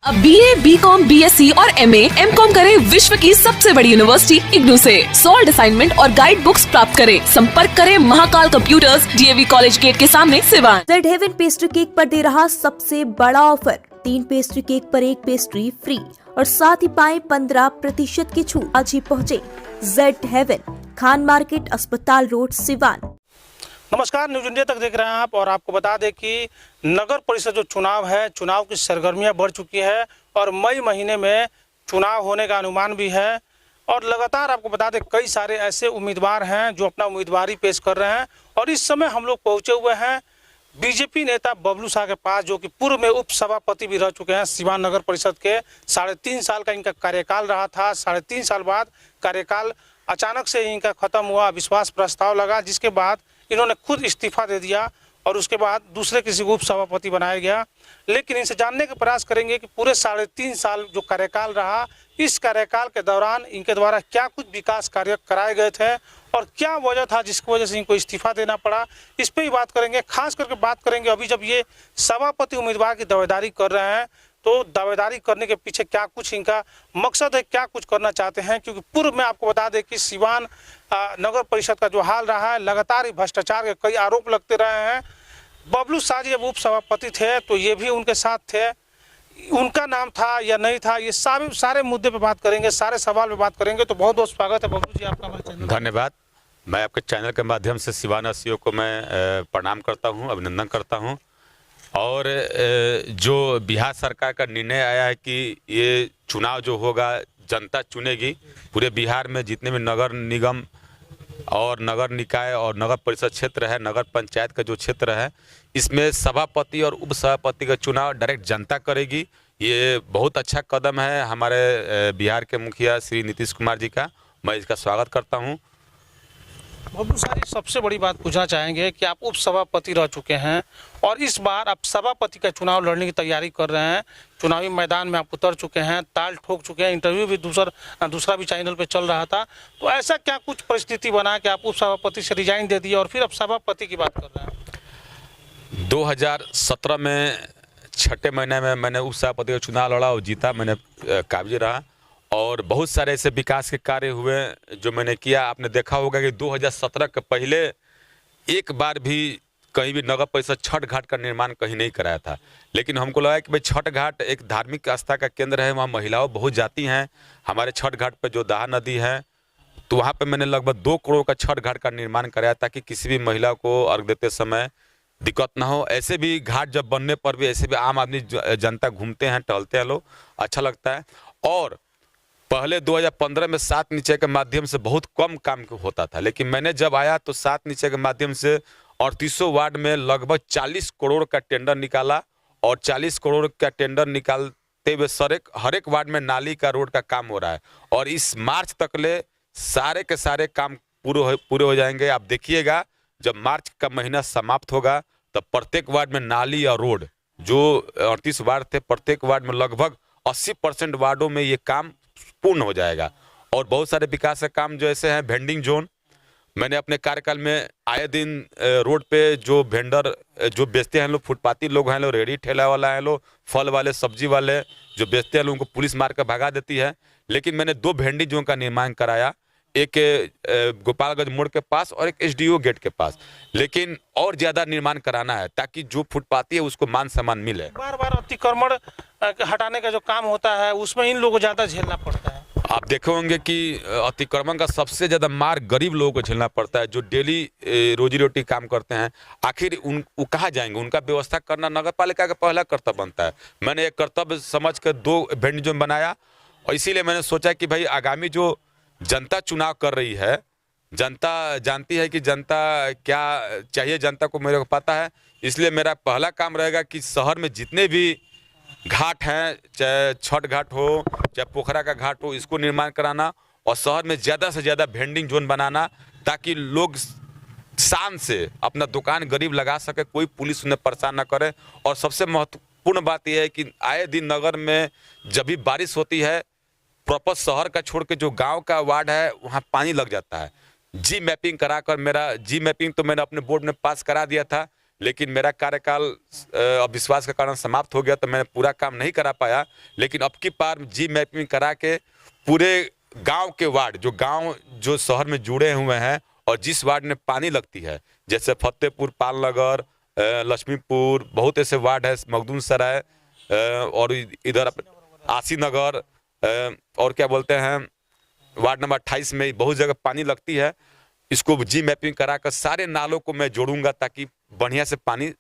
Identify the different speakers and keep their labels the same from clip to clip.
Speaker 1: अब BA, BCom, BSc और MA, MCom करें विश्व की सबसे बड़ी यूनिवर्सिटी इग्नू से। सॉल्ड असाइनमेंट और गाइड बुक्स प्राप्त करें। संपर्क करें Mahakal computers, DAV college gate के सामने, Siwan.
Speaker 2: Z heaven pastry cake पर दे रहा सबसे बड़ा ऑफर, 3 पेस्ट्री केक पर 1 पेस्ट्री फ्री और साथ ही पाए 15% की छूट। आज ही पहुँचे जेड हेवन, खान मार्केट, अस्पताल रोड, सिवान।
Speaker 3: नमस्कार, न्यूज इंडिया तक देख रहे हैं आप। और आपको बता दें कि नगर परिषद जो चुनाव है, चुनाव की सरगर्मियां बढ़ चुकी है और मई महीने में चुनाव होने का अनुमान भी है। और लगातार आपको बता दें कई सारे ऐसे उम्मीदवार हैं जो अपना उम्मीदवारी पेश कर रहे हैं। और इस समय हम लोग पहुंचे हुए हैं बीजेपी नेता बबलू शाह के पास, जो कि पूर्व में उप सभापति भी रह चुके हैं सिवान नगर परिषद के। 3.5 साल का इनका कार्यकाल रहा था। 3.5 साल बाद कार्यकाल अचानक से इनका खत्म हुआ, अविश्वास प्रस्ताव लगा, जिसके बाद इन्होंने खुद इस्तीफा दे दिया और उसके बाद दूसरे किसी को उप सभापति बनाया गया। लेकिन इनसे जानने का प्रयास करेंगे कि पूरे 3.5 साल जो कार्यकाल रहा, इस कार्यकाल के दौरान इनके द्वारा क्या कुछ विकास कार्य कराए गए थे और क्या वजह था जिसकी वजह से इनको इस्तीफा देना पड़ा। इस पर ही बात करेंगे। खास करके बात करेंगे अभी जब ये सभापति उम्मीदवार की दावेदारी कर रहे हैं, तो दावेदारी करने के पीछे क्या कुछ इनका मकसद है, क्या कुछ करना चाहते हैं। क्योंकि पूर्व में आपको बता दें कि सिवान नगर परिषद का जो हाल रहा है, लगातार भ्रष्टाचार के कई आरोप लगते रहे हैं। बबलू शाह जी जब उप सभापति थे तो ये भी उनके साथ थे, उनका नाम था या नहीं था, ये सारे मुद्दे पे बात करेंगे, सारे सवाल पे बात करेंगे। तो बहुत बहुत स्वागत है बबलू जी आपका हमारे चैनल।
Speaker 4: धन्यवाद। मैं आपके चैनल के माध्यम से सिवानवासियों को मैं प्रणाम करता हूं, अभिनंदन करता हूं। और जो बिहार सरकार का निर्णय आया है कि ये चुनाव जो होगा जनता चुनेगी, पूरे बिहार में जितने भी नगर निगम और नगर निकाय और नगर परिषद क्षेत्र है, नगर पंचायत का जो क्षेत्र है, इसमें सभापति और उप सभापति का चुनाव डायरेक्ट जनता करेगी। ये बहुत अच्छा कदम है हमारे बिहार के मुखिया श्री नीतीश कुमार जी का। मैं इसका स्वागत करता हूँ।
Speaker 3: बबलू शाह जी, सबसे बड़ी बात पूछना चाहेंगे कि आप उप सभापति रह चुके हैं और इस बार आप सभापति का चुनाव लड़ने की तैयारी कर रहे हैं। चुनावी मैदान में आप उतर चुके हैं, ताल ठोक चुके हैं, इंटरव्यू भी दूसरा भी चैनल पे चल रहा था। तो ऐसा क्या कुछ परिस्थिति बना कि आप उप सभापति से रिजाइन दे दिए और फिर अब सभापति की बात कर रहे हैं?
Speaker 4: 2017 में 6ठे महीने में मैंने उप सभापति का चुनाव लड़ा और जीता, मैंने काबिज रहा। और बहुत सारे ऐसे विकास के कार्य हुए जो मैंने किया। आपने देखा होगा कि 2017 के पहले एक बार भी कहीं भी नगर परिषद छठ घाट का निर्माण कहीं नहीं कराया था। लेकिन हमको लगा कि भाई छठ घाट एक धार्मिक आस्था का केंद्र है, वहाँ महिलाओं बहुत जाती हैं। हमारे छठ घाट पर जो दाहा नदी है, तो वहाँ पे मैंने लगभग 2 करोड़ का छठ घाट का निर्माण कराया ताकि किसी भी महिला को अर्घ देते समय दिक्कत ना हो। ऐसे भी घाट जब बनने पर भी ऐसे भी आम आदमी जनता घूमते हैं, टहलते हैं, लोग अच्छा लगता है। और पहले 2015 में 7 नीचे के माध्यम से बहुत कम काम होता था, लेकिन मैंने जब आया तो 7 नीचे के माध्यम से 3800 वार्ड में लगभग 40 करोड़ का टेंडर निकाला। और 40 करोड़ का टेंडर निकालते हुए हर एक वार्ड में नाली का, रोड का काम हो रहा है। और इस मार्च तक ले सारे के सारे काम पूरे हो जाएंगे। आप देखिएगा जब मार्च का महीना समाप्त होगा तब प्रत्येक वार्ड में नाली और रोड, जो 38 वार्ड थे, प्रत्येक वार्ड में लगभग 80% वार्डों में ये काम पूर्ण हो जाएगा। और बहुत सारे विकास का काम जो ऐसे हैं, वेंडिंग जोन, मैंने अपने कार्यकाल में आए दिन रोड पे जो वेंडर जो बेचते हैं लोग, फुटपाती लोग हैं लोग, रेडी ठेला वाला है लोग, फल वाले, सब्जी वाले जो बेचते हैं लोग, उनको पुलिस मार कर भगा देती है। लेकिन मैंने 2 वेंडिंग जोन का निर्माण कराया, एक गोपालगंज मोड़ के पास और एक SDO गेट के पास। लेकिन और ज़्यादा निर्माण कराना है ताकि जो फुटपाती है उसको मान सम्मान मिले।
Speaker 3: बार बार अतिक्रमण हटाने का जो काम होता है उसमें इन लोगों को ज़्यादा झेलना पड़ता है।
Speaker 4: आप देखे होंगे कि अतिक्रमण का सबसे ज़्यादा मार गरीब लोगों को झेलना पड़ता है, जो डेली रोजी रोटी काम करते हैं। आखिर वो कहाँ जाएंगे? उनका व्यवस्था करना नगर पालिका का पहला कर्तव्य बनता है। मैंने एक कर्तव्य समझ कर 2 वेंडिंग जोन बनाया। और इसीलिए मैंने सोचा कि भाई आगामी जो जनता चुनाव कर रही है, जनता जानती है कि जनता क्या चाहिए, जनता को मेरे को पता है। इसलिए मेरा पहला काम रहेगा कि शहर में जितने भी घाट हैं, चाहे छठ घाट हो, चाहे पोखरा का घाट हो, इसको निर्माण कराना और शहर में ज़्यादा से ज़्यादा वेंडिंग जोन बनाना ताकि लोग शान से अपना दुकान गरीब लगा सके, कोई पुलिस उन्हें परेशान ना करे। और सबसे महत्वपूर्ण बात यह है कि आए दिन नगर में जब भी बारिश होती है, प्रॉपर शहर का छोड़ के जो गांव का वार्ड है वहाँ पानी लग जाता है। जी मैपिंग कराकर, मेरा जी मैपिंग तो मैंने अपने बोर्ड में पास करा दिया था, लेकिन मेरा कार्यकाल अविश्वास के कारण समाप्त हो गया, तो मैंने पूरा काम नहीं करा पाया। लेकिन अब की बार जी मैपिंग करा के पूरे गांव के वार्ड, जो गांव जो शहर में जुड़े हुए हैं और जिस वार्ड में पानी लगती है, जैसे फतेहपुर, पालनगर, लक्ष्मीपुर, बहुत ऐसे वार्ड है, मखदूम सराय और इधर आसी नगर और क्या बोलते हैं वार्ड नंबर 28 में बहुत जगह पानी लगती है। इसको जी मैपिंग कराकर सारे नालों को मैं जोड़ूंगा ताकि बढ़िया से पानी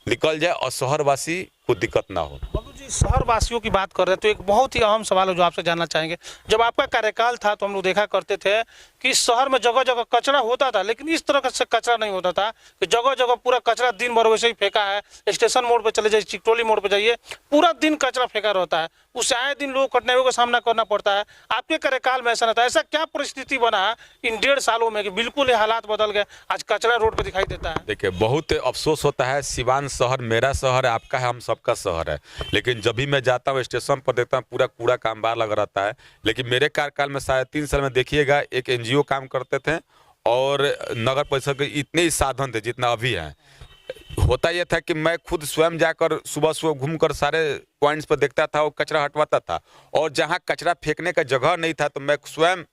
Speaker 4: निकल जाए और शहरवासी को दिक्कत ना हो।
Speaker 3: बबलू जी, शहर वासियों की बात कर रहे हैं तो एक बहुत ही अहम सवाल है जो आपसे जानना चाहेंगे। जब आपका कार्यकाल था तो हम लोग देखा करते थे कि शहर में जगह जगह कचरा होता था, लेकिन इस तरह से कचरा नहीं होता था कि जगह जगह पूरा कचरा दिन भर वैसे ही फेंका है। स्टेशन मोड़ पर चले जाइए, चिकटोली मोड़ पर जाइए, पूरा दिन कचरा फेंका रहता है। उससे आए दिन लोग कठिनाइयों का सामना करना पड़ता है। आपके कार्यकाल में ऐसा नहीं था। ऐसा क्या परिस्थिति बना इन 1.5 सालों में कि बिल्कुल ये हालात बदल गए, आज कचरा रोड पर दिखाई देता है?
Speaker 4: देखिए, बहुत अफसोस होता है। सिवान शहर मेरा शहर है, आपका है, हम सबका शहर है, लेकिन जब भी मैं जाता हूँ स्टेशन पर देखता हूँ पूरा कूड़ा कामबार लगा रहता है। लेकिन मेरे कार्यकाल में 3.5 साल में देखिएगा, एक NGO काम करते थे और नगर परिषद के इतने ही साधन थे जितना अभी हैं। होता यह था कि मैं खुद स्वयं जाकर सुबह सुबह घूमकर सारे पॉइंट्स पर देखता था और कचरा हटवाता था, और जहाँ कचरा फेंकने का जगह नहीं था तो मैं स्वयं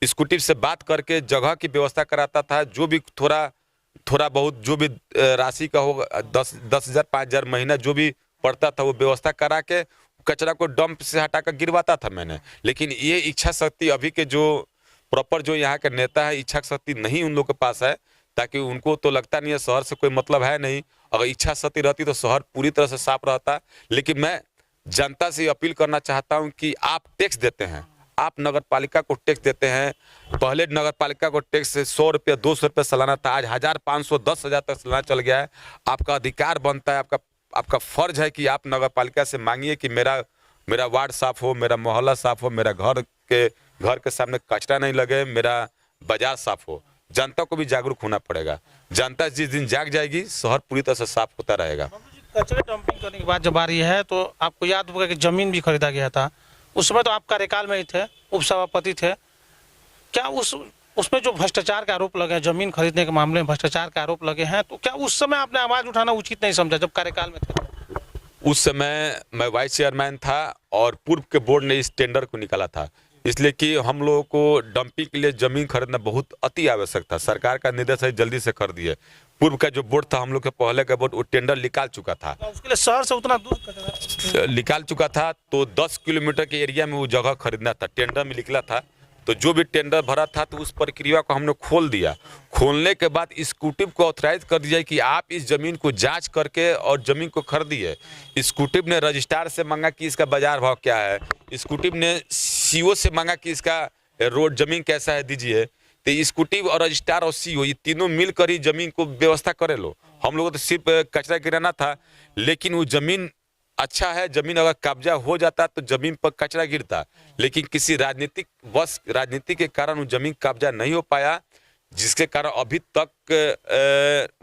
Speaker 4: स्कूटी से बात करके जगह की व्यवस्था कराता था। जो भी थोड़ा बहुत जो भी राशि का होगा 10,000 5,000 महीना जो भी पड़ता था वो व्यवस्था करा के कचरा को डंप से हटाकर गिरवाता था मैंने। लेकिन ये इच्छा शक्ति अभी के जो प्रॉपर जो यहाँ के नेता है, इच्छा शक्ति नहीं उन लोग के पास है, ताकि उनको तो लगता नहीं है शहर से कोई मतलब है नहीं। अगर इच्छा शक्ति रहती तो शहर पूरी तरह से साफ रहता। लेकिन मैं जनता से अपील करना चाहता हूँ कि आप टैक्स देते हैं, आप नगर पालिका को टैक्स देते हैं। पहले नगर पालिका को टैक्स 100 रुपया 200 रुपया सालाना था, आज 1,000 500 10,000 तक सालाना चल गया है। आपका अधिकार बनता है, आपका फर्ज है कि आप नगर पालिका से मांगिए कि मेरा वार्ड साफ हो, मेरा मोहल्ला साफ हो, मेरा घर के सामने कचरा नहीं लगे, मेरा बाजार साफ हो। जनता को भी जागरूक होना पड़ेगा। जनता जिस दिन जाग जाएगी शहर पूरी तरह से साफ होता रहेगा।
Speaker 3: कचरे डंपिंग करने की बात जब आ रही है तो आपको याद होगा कि जमीन भी खरीदा गया था। उस समय तो आप कार्यकाल में ही थे, उपसभापति थे। क्या उसमें जो भ्रष्टाचार के आरोप लगे हैं, जमीन खरीदने के मामले में भ्रष्टाचार के आरोप लगे हैं, तो क्या उस समय आपने आवाज उठाना उचित नहीं समझा जब कार्यकाल में थे?
Speaker 4: उस समय मैं वाइस चेयरमैन था और पूर्व के बोर्ड ने इस टेंडर को निकाला था, इसलिए कि हम लोगों को डंपिंग के लिए जमीन खरीदना बहुत अति आवश्यक था। सरकार का निर्देश है जल्दी से कर दिए। पूर्व का जो बोर्ड था, हम लोग के पहले का बोर्ड, वो टेंडर निकाल चुका था,
Speaker 3: उसके लिए शहर से उतना दूर
Speaker 4: निकाल चुका था। तो 10 किलोमीटर के एरिया में वो जगह खरीदना था, टेंडर में निकला था। तो जो भी टेंडर भरा था तो उस प्रक्रिया को हमने खोल दिया। खोलने के बाद स्कूटिव को ऑथराइज कर दिया कि आप इस जमीन को जांच करके और जमीन को खरीदिए। स्कूटिव ने रजिस्ट्रार से मांगा कि इसका बाजार भाव क्या है, स्कूटिव ने CO से मांगा कि इसका रोड जमीन कैसा है दीजिए। तो स्कूटिव और रजिस्ट्रार और CO ये तीनों मिलकर ही जमीन को व्यवस्था करे लो। हम लोगों को तो सिर्फ कचरा गिराना था, लेकिन वो जमीन अच्छा है। जमीन अगर कब्जा हो जाता तो जमीन पर कचरा गिरता, लेकिन किसी राजनीति के कारण वो जमीन कब्जा नहीं हो पाया, जिसके कारण अभी तक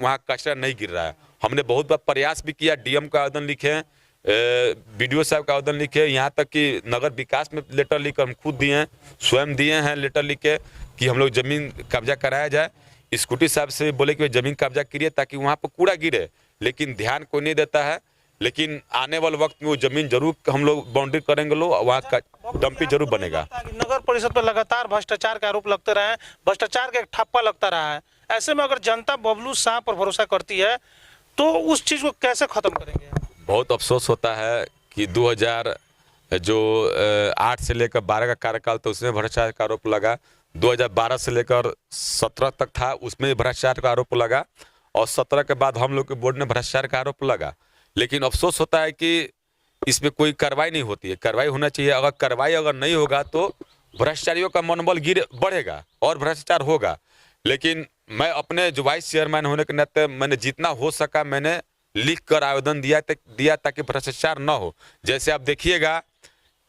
Speaker 4: वहाँ कचरा नहीं गिर रहा है। हमने बहुत बार प्रयास भी किया, DM का आवेदन लिखे, BDO साहब का आवेदन लिखे, यहाँ तक कि नगर विकास में लेटर लिखकर हम खुद दिए हैं, स्वयं दिए हैं लेटर लिख के कि हम लोग जमीन कब्जा कराया जाए। स्कूटी साहब से बोले कि जमीन कब्जा करिए ताकि वहाँ पर कूड़ा गिरे, लेकिन ध्यान कोई नहीं देता है। लेकिन आने वाले वक्त में वो जमीन जरूर हम लोग बाउंड्री करेंगे, लोग वहाँ का डंपी जरूर बनेगा।
Speaker 3: नगर परिषद पर लगातार भ्रष्टाचार के आरोप लगते रहे, भ्रष्टाचार का एक ठप्पा लगता रहा है। ऐसे में अगर जनता बबलू साहब पर भरोसा करती है तो उस चीज को कैसे खत्म करेंगे?
Speaker 4: बहुत अफसोस होता है कि 2008 से लेकर 12 का कार्यकाल तो उसमें भ्रष्टाचार का आरोप लगा, 2012 से लेकर 17 तक था उसमें भ्रष्टाचार का आरोप लगा, और 17 के बाद हम लोग के बोर्ड ने भ्रष्टाचार का आरोप लगा। लेकिन अफसोस होता है कि इसमें कोई कार्रवाई नहीं होती है। कार्रवाई होना चाहिए। अगर कार्रवाई नहीं होगा तो भ्रष्टाचारियों का मनोबल बढ़ेगा और भ्रष्टाचार होगा। लेकिन मैं अपने जो वाइस चेयरमैन होने के नाते मैंने जितना हो सका मैंने लिख कर आवेदन दिया ताकि भ्रष्टाचार न हो। जैसे आप देखिएगा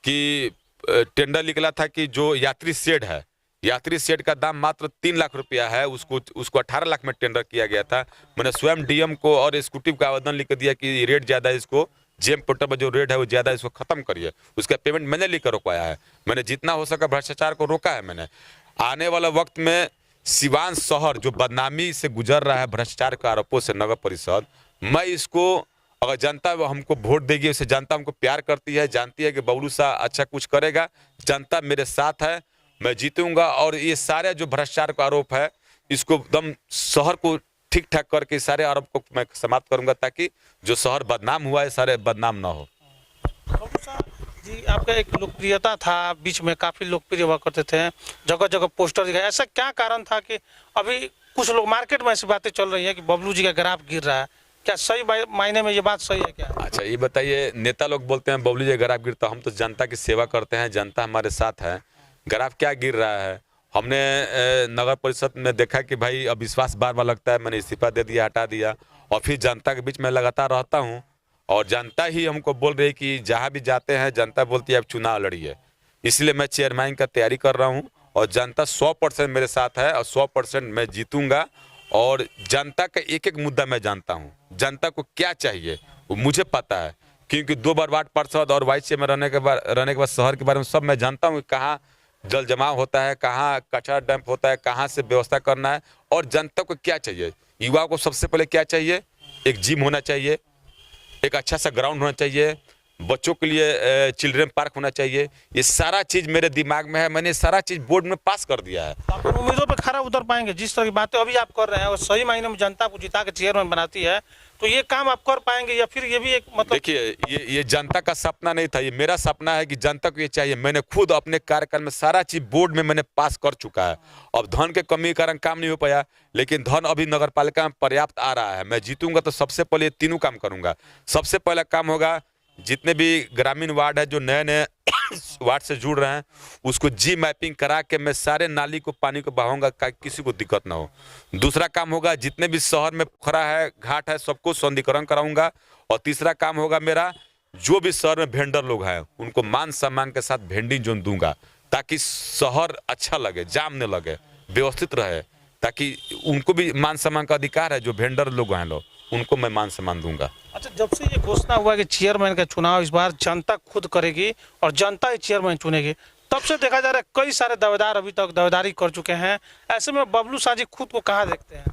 Speaker 4: कि टेंडर निकला था कि जो यात्री शेड है, यात्री शेड का दाम मात्र 3 लाख रुपया है, उसको 18 लाख में टेंडर किया गया था। मैंने स्वयं DM को और स्कूटिव का आवेदन लिख दिया कि रेट ज़्यादा है, इसको जेम पोर्टल पर जो रेट है वो ज़्यादा है, इसको खत्म करिए। उसका पेमेंट मैंने लिख कर रोकवाया है। मैंने जितना हो सका भ्रष्टाचार को रोका है मैंने। आने वाला वक्त में सिवान शहर जो बदनामी से गुजर रहा है भ्रष्टाचार के आरोपों से, नगर परिषद मैं इसको, अगर जनता वो हमको वोट देगी, उसे जनता हमको प्यार करती है, जानती है कि बबलू शाह अच्छा कुछ करेगा, जनता मेरे साथ है, मैं जीतूंगा। और ये सारे जो भ्रष्टाचार का आरोप है, इसको एकदम शहर को ठीक ठाक करके सारे आरोप को मैं समाप्त करूंगा, ताकि जो शहर बदनाम हुआ है सारे बदनाम ना हो।
Speaker 3: जी, आपका एक लोकप्रियता था, बीच में काफ़ी लोकप्रिय हुआ करते थे, जगह जगह पोस्टर दिखाए, ऐसा क्या कारण था कि अभी कुछ लोग मार्केट में ऐसी बातें चल रही है कि बबलू जी का ग्राफ गिर रहा है, क्या सही मायने में ये बात सही है क्या?
Speaker 4: अच्छा ये बताइए, नेता लोग बोलते हैं बबलू जी ग्राफ गिरता, हम तो जनता की सेवा करते हैं, जनता हमारे साथ है, ग्राफ क्या गिर रहा है? हमने नगर परिषद में देखा कि भाई अब विश्वास बार बार लगता है, मैंने इस्तीफा दे दिया, हटा दिया, और फिर जनता के बीच में लगातार रहता हूँ, और जनता ही हमको बोल रही है कि जहाँ भी जाते हैं जनता बोलती है अब चुनाव लड़िए। इसलिए मैं चेयरमैन का तैयारी कर रहा हूँ, और जनता 100% मेरे साथ है, और 100% मैं जीतूंगा। और जनता का एक एक मुद्दा मैं जानता हूँ, जनता को क्या चाहिए वो मुझे पता है, क्योंकि 2 बार वार्ड पार्षद और वाइस चेयरमैन रहने के बाद शहर के बारे में सब मैं जानता हूँ, कहाँ जल जमाव होता है, कहाँ कचरा डंप होता है, कहाँ से व्यवस्था करना है, और जनता को क्या चाहिए। युवा को सबसे पहले क्या चाहिए, एक जिम होना चाहिए, एक अच्छा सा ग्राउंड होना चाहिए, बच्चों के लिए चिल्ड्रन पार्क होना चाहिए, ये सारा चीज़ मेरे दिमाग में है, मैंने सारा चीज़ बोर्ड में पास कर दिया है।
Speaker 3: आप उम्मीदों पे खरा उतर पाएंगे? जिस तरह की बातें अभी आप कर रहे हैं और सही मायने में जनता को जिता के चेयरमैन बनाती है, तो ये काम आप कर पाएंगे, या फिर ये भी एक मतलब?
Speaker 4: देखिए, ये जनता का सपना नहीं था, ये मेरा सपना है कि जनता को ये चाहिए। मैंने खुद अपने कार्यकाल में सारा चीज बोर्ड में मैंने पास कर चुका है। अब धन के कमी के कारण काम नहीं हो पाया, लेकिन धन अभी नगर पालिका में पर्याप्त आ रहा है। मैं जीतूंगा तो सबसे पहले ये तीनों काम करूंगा। सबसे पहला काम होगा, जितने भी ग्रामीण वार्ड है जो नए नए वार्ड से जुड़ रहे हैं, उसको जी मैपिंग करा के मैं सारे नाली को पानी को बहाऊंगा, किसी को दिक्कत ना हो। दूसरा काम होगा, जितने भी शहर में पोखरा है, घाट है, सबको सौंदर्यीकरण कराऊंगा। और तीसरा काम होगा मेरा, जो भी शहर में वेंडर लोग हैं उनको मान सम्मान के साथ वेंडिंग जोन दूंगा, ताकि शहर अच्छा लगे, जाम न लगे, व्यवस्थित रहे, ताकि उनको भी मान सम्मान का अधिकार है। जो वेंडर लोग हैं उनको मैं मान सम्मान दूंगा।
Speaker 3: अच्छा, जब से ये घोषणा हुआ कि चेयरमैन का चुनाव इस बार जनता खुद करेगी और जनता ही चेयरमैन चुनेगी, तब से देखा जा रहा है कई सारे दावेदार अभी तक दावेदारी कर चुके हैं। ऐसे में बबलू शाह जी खुद को कहाँ देखते हैं?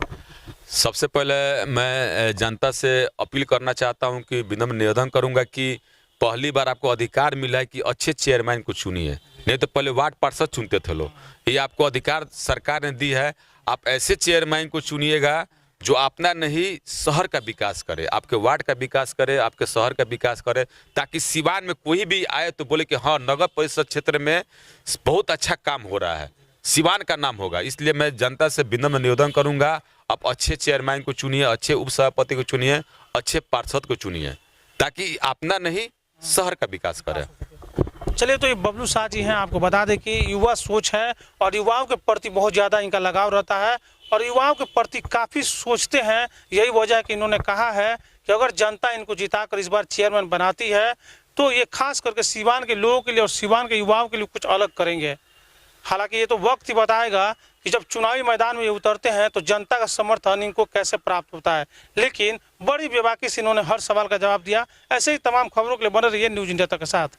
Speaker 4: सबसे पहले मैं जनता से अपील करना चाहता हूं कि विनम्र निवेदन करूंगा कि पहली बार आपको अधिकार मिला है कि अच्छे चेयरमैन को चुनिए, नहीं तो पहले वार्ड पार्षद चुनते थे लोग। ये आपको अधिकार सरकार ने दी है, आप ऐसे चेयरमैन को चुनिएगा जो अपना नहीं शहर का विकास करे, आपके वार्ड का विकास करे, आपके शहर का विकास करे, ताकि सिवान में कोई भी आए तो बोले कि हाँ, नगर परिषद क्षेत्र में बहुत अच्छा काम हो रहा है, सिवान का नाम होगा। इसलिए मैं जनता से विनम्र निवेदन करूंगा, आप अच्छे चेयरमैन को चुनिए, अच्छे उपसभापति को चुनिए, अच्छे पार्षद को चुनिए, ताकि अपना नहीं शहर का विकास करे।
Speaker 3: चलिए, तो ये बबलू शाह जी हैं। आपको बता दें कि युवा सोच है और युवाओं के प्रति बहुत ज़्यादा इनका लगाव रहता है और युवाओं के प्रति काफ़ी सोचते हैं। यही वजह है कि इन्होंने कहा है कि अगर जनता इनको जिताकर इस बार चेयरमैन बनाती है तो ये खास करके सिवान के लोगों के लिए और सिवान के युवाओं के लिए कुछ अलग करेंगे। हालांकि ये तो वक्त ही बताएगा कि जब चुनावी मैदान में ये उतरते हैं तो जनता का समर्थन इनको कैसे प्राप्त होता है। लेकिन बड़ी बेबाकी से इन्होंने हर सवाल का जवाब दिया। ऐसे ही तमाम खबरों के लिए बने रहिए न्यूज़ इंडिया तक के साथ।